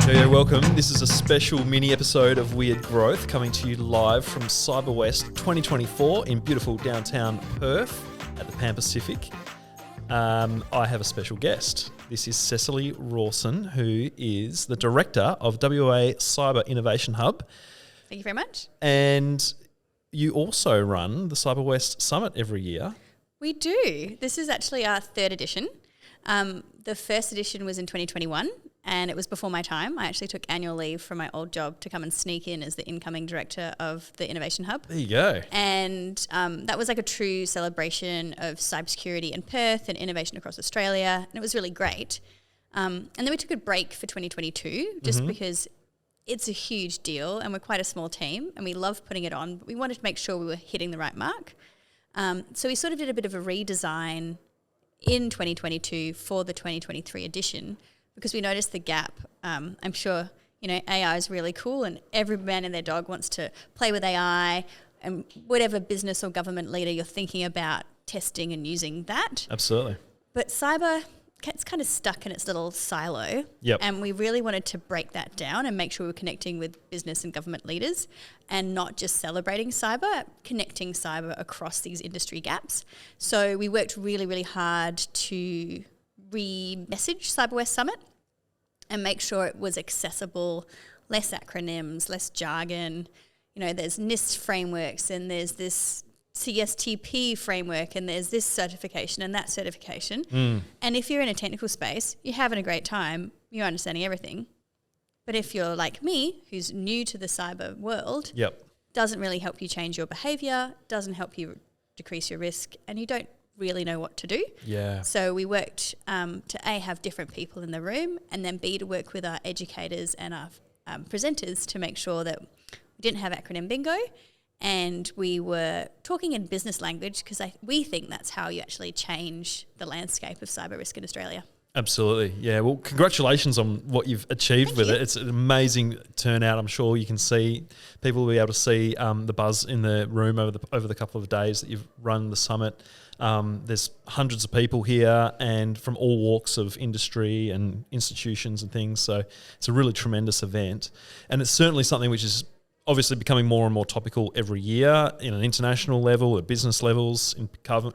Yeah, welcome. This is a special mini episode of Weird Growth coming to you live from Cyberwest 2024 in beautiful downtown Perth at the Pan Pacific. I have a special guest. This is Cecily Rawlinson, who is the Director of WA Cyber Innovation Hub. Thank you very much. And you also run the Cyberwest Summit every year. We do. This is actually our third edition. The first edition was in 2021 and it was before my time. I actually took annual leave from my old job to come and sneak in as the incoming Director of the Innovation Hub. There you go. And that was like a true celebration of cybersecurity in Perth and innovation across Australia, and it was really great. And then we took a break for 2022 just because it's a huge deal and we're quite a small team and we love putting it on, but we wanted to make sure we were hitting the right mark. So we sort of did a bit of a redesign in 2022 for the 2023 edition because we noticed the gap. I'm sure, AI is really cool and every man and their dog wants to play with AI, and whatever business or government leader you're thinking about testing and using that. Absolutely. But cyber, it's kind of stuck in its little silo. Yep. And we really wanted to break that down and make sure we're connecting with business and government leaders and not just celebrating cyber, connecting cyber across these industry gaps. So we worked really, really hard to re-message Cyberwest Summit and make sure it was accessible, less acronyms, less jargon. There's NIST frameworks and there's this CSTP framework and there's this certification and that certification. And if you're in a technical space, you're having a great time, you're understanding everything. But if you're like me, who's new to the cyber world, doesn't really help you change your behavior, doesn't help you decrease your risk, and you don't really know what to do. Yeah. So we worked to A, have different people in the room, and then B, to work with our educators and our presenters to make sure that we didn't have acronym bingo, and we were talking in business language because we think that's how you actually change the landscape of cyber risk in Australia. Absolutely. Yeah. Well, congratulations on what you've achieved with it. It's an amazing turnout. I'm sure you can see, people will be able to see the buzz in the room over the couple of days that you've run the summit. There's hundreds of people here and from all walks of industry and institutions and things. So it's a really tremendous event. And it's certainly something which is obviously becoming more and more topical every year in an international level, at business levels, in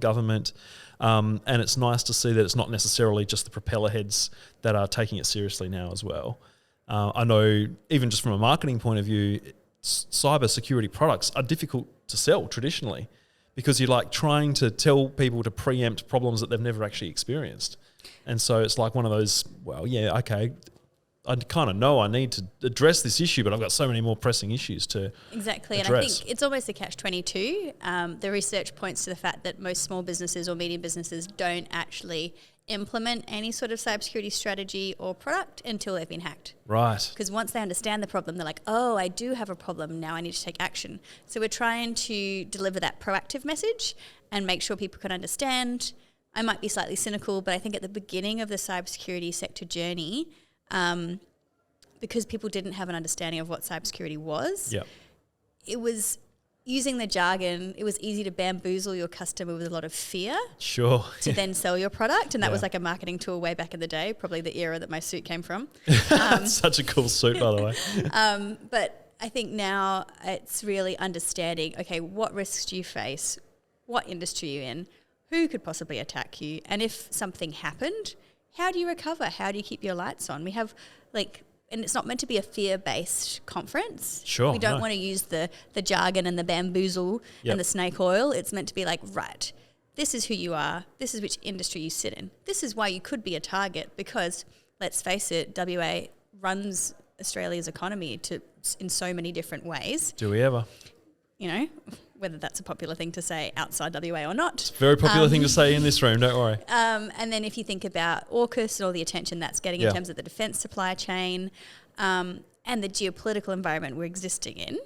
government. And it's nice to see that it's not necessarily just the propeller heads that are taking it seriously now as well. I know even just from a marketing point of view, cyber security products are difficult to sell traditionally because you're like trying to tell people to preempt problems that they've never actually experienced. And so it's like one of those, well, yeah, okay, I kind of know I need to address this issue, but I've got so many more pressing issues to Exactly, address. And I think it's almost a catch-22. The research points to the fact that most small businesses or medium businesses don't actually implement any sort of cybersecurity strategy or product until they've been hacked. Right. Because once they understand the problem, they're like, oh, I do have a problem, now I need to take action. So we're trying to deliver that proactive message and make sure people can understand. I might be slightly cynical, but I think at the beginning of the cybersecurity sector journey, because people didn't have an understanding of what cybersecurity was, it was using the jargon, it was easy to bamboozle your customer with a lot of fear to then sell your product. And that was like a marketing tool way back in the day, probably the era that my suit came from. Such a cool suit, by the way. But I think now it's really understanding, okay, what risks do you face? What industry are you in? Who could possibly attack you? And if something happened, how do you recover? How do you keep your lights on? We have and it's not meant to be a fear-based conference. Sure. We don't want to use the jargon and the bamboozle and the snake oil. It's meant to be like, right, this is who you are. This is which industry you sit in. This is why you could be a target because, let's face it, WA runs Australia's economy in so many different ways. Do we ever? Whether that's a popular thing to say outside WA or not. It's a very popular thing to say in this room, don't worry. And then if you think about AUKUS and all the attention that's getting in terms of the defence supply chain and the geopolitical environment we're existing in,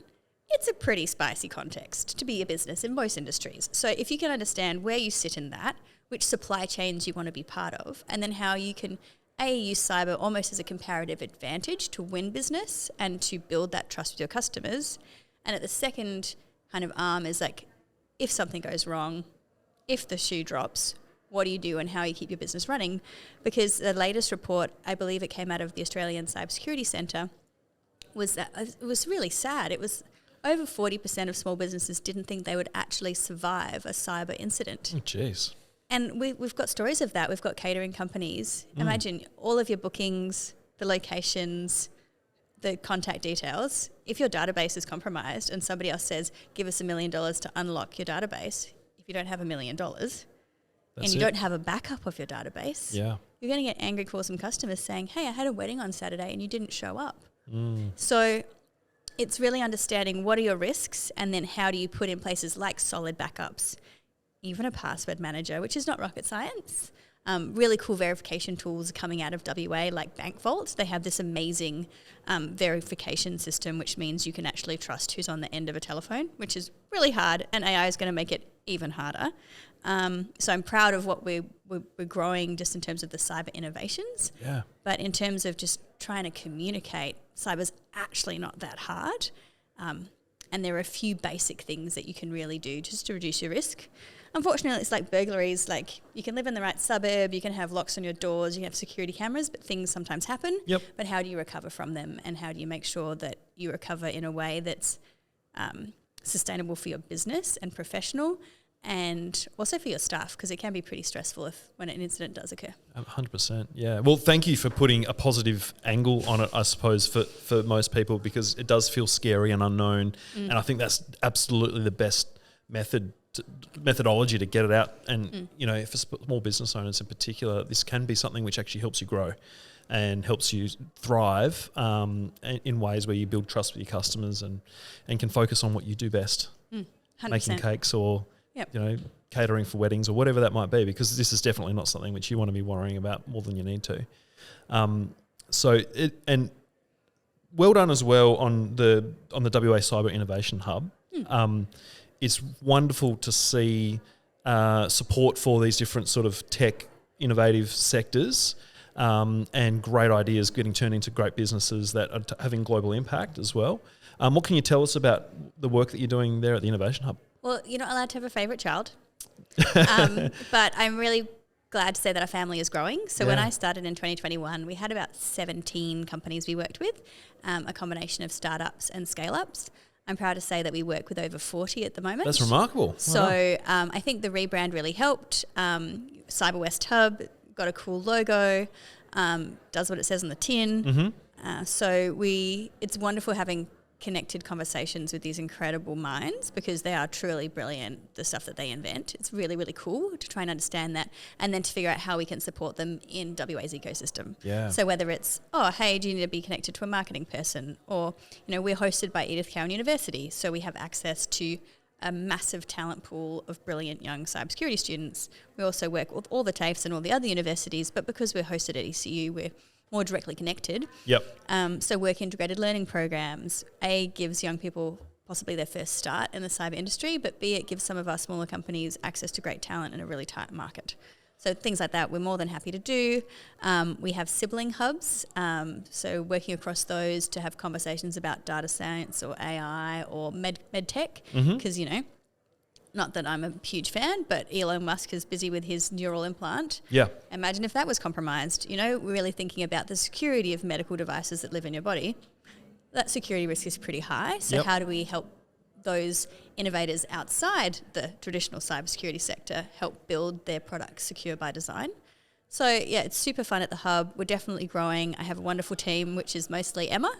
it's a pretty spicy context to be a business in most industries. So if you can understand where you sit in that, which supply chains you want to be part of, and then how you can use cyber almost as a comparative advantage to win business and to build that trust with your customers. And at the second kind of arm is like, if something goes wrong, if the shoe drops, what do you do and how you keep your business running? Because the latest report, I believe it came out of the Australian Cybersecurity Centre, was that it was really sad. It was over 40% of small businesses didn't think they would actually survive a cyber incident. Oh, jeez. And we've got stories of that. We've got catering companies. Imagine all of your bookings, the locations, the contact details. If your database is compromised and somebody else says, give us $1 million to unlock your database, if you don't have $1 million and you don't have a backup of your database, you're going to get angry calls from customers saying, hey, I had a wedding on Saturday and you didn't show up. So it's really understanding what are your risks and then how do you put in places like solid backups, even a password manager, which is not rocket science. Really cool verification tools coming out of WA like Bank Vault. They have this amazing verification system, which means you can actually trust who's on the end of a telephone, which is really hard, and AI is going to make it even harder. So I'm proud of what we're growing just in terms of the cyber innovations. Yeah. But in terms of just trying to communicate, cyber's actually not that hard. And there are a few basic things that you can really do just to reduce your risk. Unfortunately, it's like burglaries. Like, you can live in the right suburb, you can have locks on your doors, you can have security cameras, but things sometimes happen. Yep. But how do you recover from them, and how do you make sure that you recover in a way that's sustainable for your business and professional, and also for your staff, because it can be pretty stressful when an incident does occur. 100%, yeah. Well, thank you for putting a positive angle on it, I suppose, for most people, because it does feel scary and unknown, and I think that's absolutely the best methodology to get it out. And, you know, for small business owners in particular, this can be something which actually helps you grow and helps you thrive in ways where you build trust with your customers and can focus on what you do best, 100%. making cakes or, you know, catering for weddings or whatever that might be, because this is definitely not something which you want to be worrying about more than you need to. And well done as well on the WA Cyber Innovation Hub. It's wonderful to see support for these different sort of tech innovative sectors and great ideas getting turned into great businesses that are having global impact as well. What can you tell us about the work that you're doing there at the Innovation Hub? Well, you're not allowed to have a favourite child, but I'm really glad to say that our family is growing. So when I started in 2021, we had about 17 companies we worked with, a combination of startups and scale-ups. I'm proud to say that we work with over 40 at the moment. That's remarkable. So I think the rebrand really helped. Cyberwest Hub got a cool logo, does what it says on the tin. So it's wonderful having connected conversations with these incredible minds, because they are truly brilliant, the stuff that they invent. It's really, really cool to try and understand that, and then to figure out how we can support them in WA's ecosystem. Yeah. So whether it's, oh, hey, do you need to be connected to a marketing person? Or, you know, we're hosted by Edith Cowan University, so we have access to a massive talent pool of brilliant young cybersecurity students. We also work with all the TAFEs and all the other universities, but because we're hosted at ECU, we're more directly connected. So work integrated learning programs, A, gives young people possibly their first start in the cyber industry, but B, it gives some of our smaller companies access to great talent in a really tight market. So things like that we're more than happy to do. We have sibling hubs, so working across those to have conversations about data science or AI or med tech, because, you know, not that I'm a huge fan, but Elon Musk is busy with his neural implant. Yeah. Imagine if that was compromised. You know, we're really thinking about the security of medical devices that live in your body. That security risk is pretty high. So how do we help those innovators outside the traditional cybersecurity sector help build their products secure by design? So, yeah, it's super fun at the Hub. We're definitely growing. I have a wonderful team, which is mostly Emma.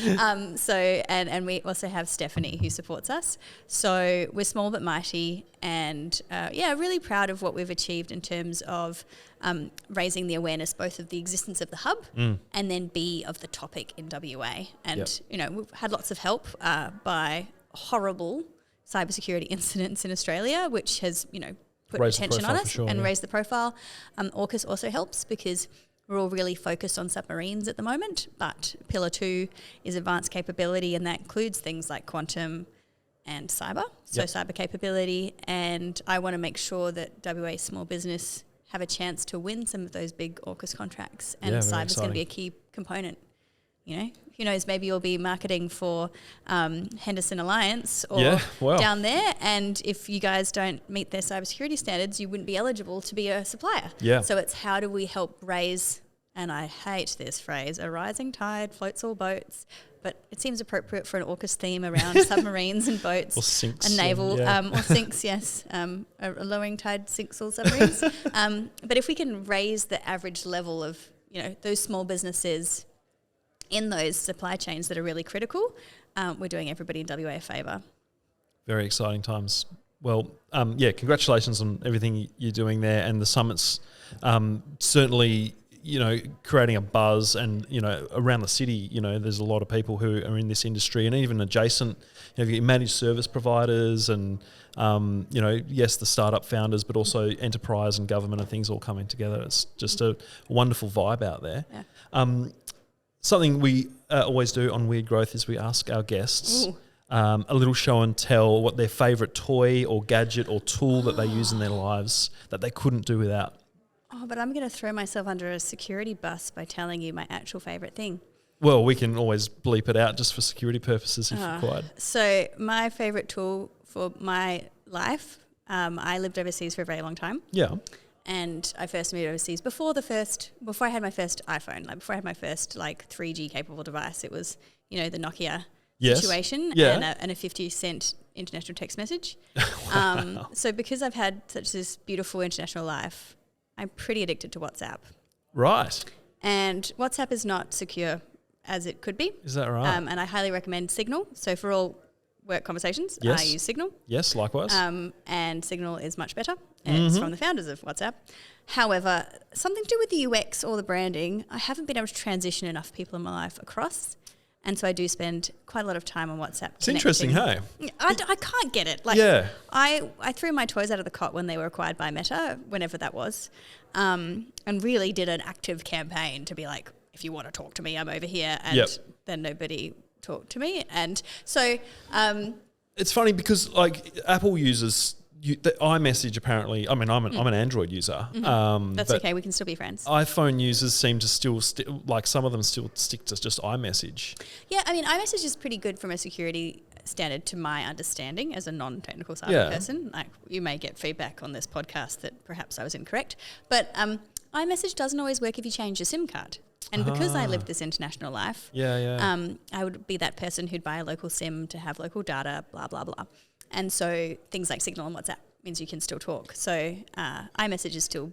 And we also have Stephanie, who supports us. So we're small but mighty, and, really proud of what we've achieved in terms of raising the awareness both of the existence of the Hub and then B, of the topic in WA. And, you know, we've had lots of help by horrible cybersecurity incidents in Australia, which has, you know, put attention on us and raise the profile. AUKUS also helps, because we're all really focused on submarines at the moment, but Pillar 2 is advanced capability, and that includes things like quantum and cyber, so cyber capability. And I want to make sure that WA small business have a chance to win some of those big AUKUS contracts, and cyber is going to be a key component who knows, maybe you'll be marketing for Henderson Alliance or down there. And if you guys don't meet their cybersecurity standards, you wouldn't be eligible to be a supplier. Yeah. So it's how do we help raise, and I hate this phrase, a rising tide floats all boats, but it seems appropriate for an AUKUS theme around submarines and boats. Or sinks. And naval, or sinks, yes. A lowering tide sinks all submarines. But if we can raise the average level of, those small businesses in those supply chains that are really critical, we're doing everybody in WA a favour. Very exciting times. Well, congratulations on everything you're doing there, and the summit's certainly, creating a buzz, and, around the city, there's a lot of people who are in this industry, and even adjacent, you've got managed service providers and, yes, the startup founders, but also enterprise and government and things all coming together. It's just a wonderful vibe out there. Yeah. Something we always do on Weird Growth is we ask our guests a little show and tell what their favourite toy or gadget or tool that they use in their lives that they couldn't do without. Oh, but I'm going to throw myself under a security bus by telling you my actual favourite thing. Well, we can always bleep it out just for security purposes if required. So my favourite tool for my life, I lived overseas for a very long time. Yeah. And I first moved overseas before I had my first iPhone, before I had my first 3G capable device. It was, the Nokia situation and a 50-cent international text message. Wow. So because I've had such this beautiful international life, I'm pretty addicted to WhatsApp. Right. And WhatsApp is not secure as it could be. Is that right? And I highly recommend Signal. So for all work conversations, I use Signal. Yes, likewise. And Signal is much better. And it's from the founders of WhatsApp. However, something to do with the UX or the branding, I haven't been able to transition enough people in my life across. And so I do spend quite a lot of time on WhatsApp. It's interesting, hey? I can't get it. I threw my toys out of the cot when they were acquired by Meta, whenever that was, and really did an active campaign to be like, if you want to talk to me, I'm over here. And then nobody talked to me. And so... it's funny because Apple uses... the iMessage apparently, I'm an Android user. That's okay, we can still be friends. iPhone users seem to still, some of them still stick to just iMessage. Yeah, iMessage is pretty good from a security standard to my understanding as a non-technical cyber person. You may get feedback on this podcast that perhaps I was incorrect. But iMessage doesn't always work if you change your SIM card. And because I lived this international life, I would be that person who'd buy a local SIM to have local data, blah, blah, blah. And so things like Signal and WhatsApp means you can still talk. So iMessage is still,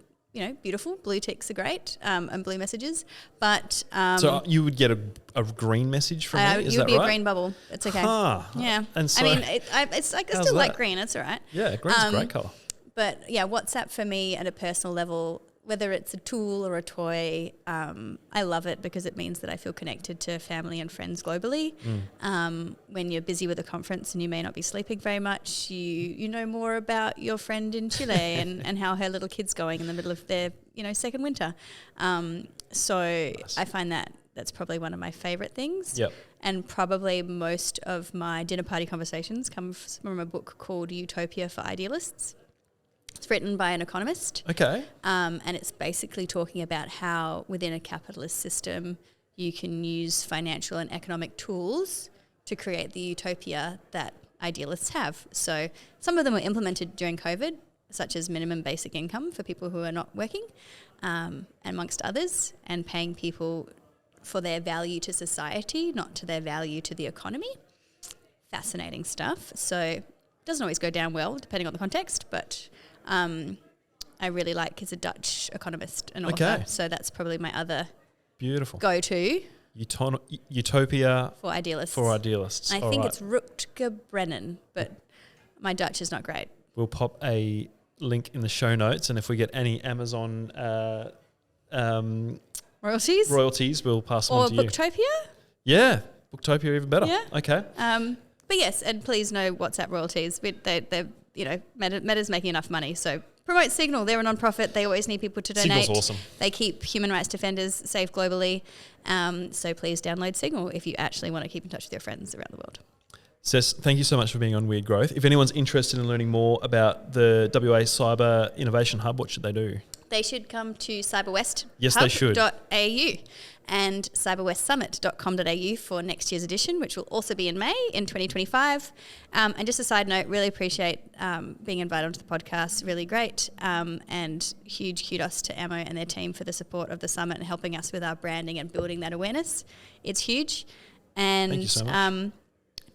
beautiful. Blue ticks are great, and blue messages. But so you would get a green message from me. Is that right? You would be a green bubble. It's okay. Yeah. And so I still like green. It's all right. Yeah, green's a great colour. But yeah, WhatsApp for me at a personal level, whether it's a tool or a toy, I love it because it means that I feel connected to family and friends globally. When you're busy with a conference and you may not be sleeping very much, you know more about your friend in Chile and how her little kid's going in the middle of their second winter. So nice. I find that's probably one of my favourite things. Yep. And probably most of my dinner party conversations come from a book called Utopia for Idealists. It's written by an economist. Okay. And it's basically talking about how within a capitalist system you can use financial and economic tools to create the utopia that idealists have. So some of them were implemented during COVID, such as minimum basic income for people who are not working, amongst others, and paying people for their value to society, not to their value to the economy. Fascinating stuff. So it doesn't always go down well, depending on the context, but... I really like, he's a Dutch economist and author, so that's probably my other beautiful go-to. Utopia for Idealists. I think it's Rutger Brennan, but my Dutch is not great. We'll pop a link in the show notes, and if we get any Amazon royalties, we'll pass them on to you. Or Booktopia? Yeah, Booktopia even better. Yeah. Okay. But yes, and please no WhatsApp royalties. They're Meta's making enough money, so promote Signal. They're a non-profit. They always need people to donate. Signal's awesome. They keep human rights defenders safe globally. So please download Signal if you actually want to keep in touch with your friends around the world. Cess, thank you so much for being on Weird Growth. If anyone's interested in learning more about the WA Cyber Innovation Hub, what should they do? They should come to Cyberwest. Yes, they should. .au. and cyberwestsummit.com.au for next year's edition, which will also be in May in 2025. And just a side note, really appreciate being invited onto the podcast, really great. And huge kudos to Ammo and their team for the support of the summit and helping us with our branding and building that awareness. It's huge. And thank you so much.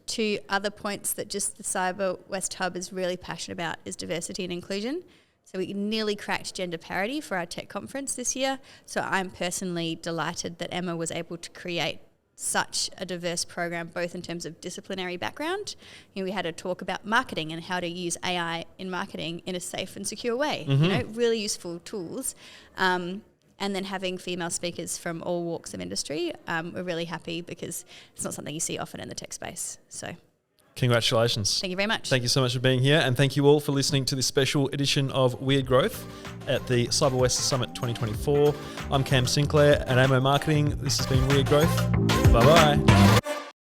Two other points that just the Cyberwest Hub is really passionate about is diversity and inclusion. So we nearly cracked gender parity for our tech conference this year. So I'm personally delighted that Emma was able to create such a diverse program, both in terms of disciplinary background. We had a talk about marketing and how to use AI in marketing in a safe and secure way. Really useful tools. And then having female speakers from all walks of industry, we're really happy because it's not something you see often in the tech space. So, congratulations. Thank you very much. Thank you so much for being here, and thank you all for listening to this special edition of Weird Growth at the Cyberwest Summit 2024. I'm Cam Sinclair at Ammo Marketing. This has been Weird Growth. Bye-bye.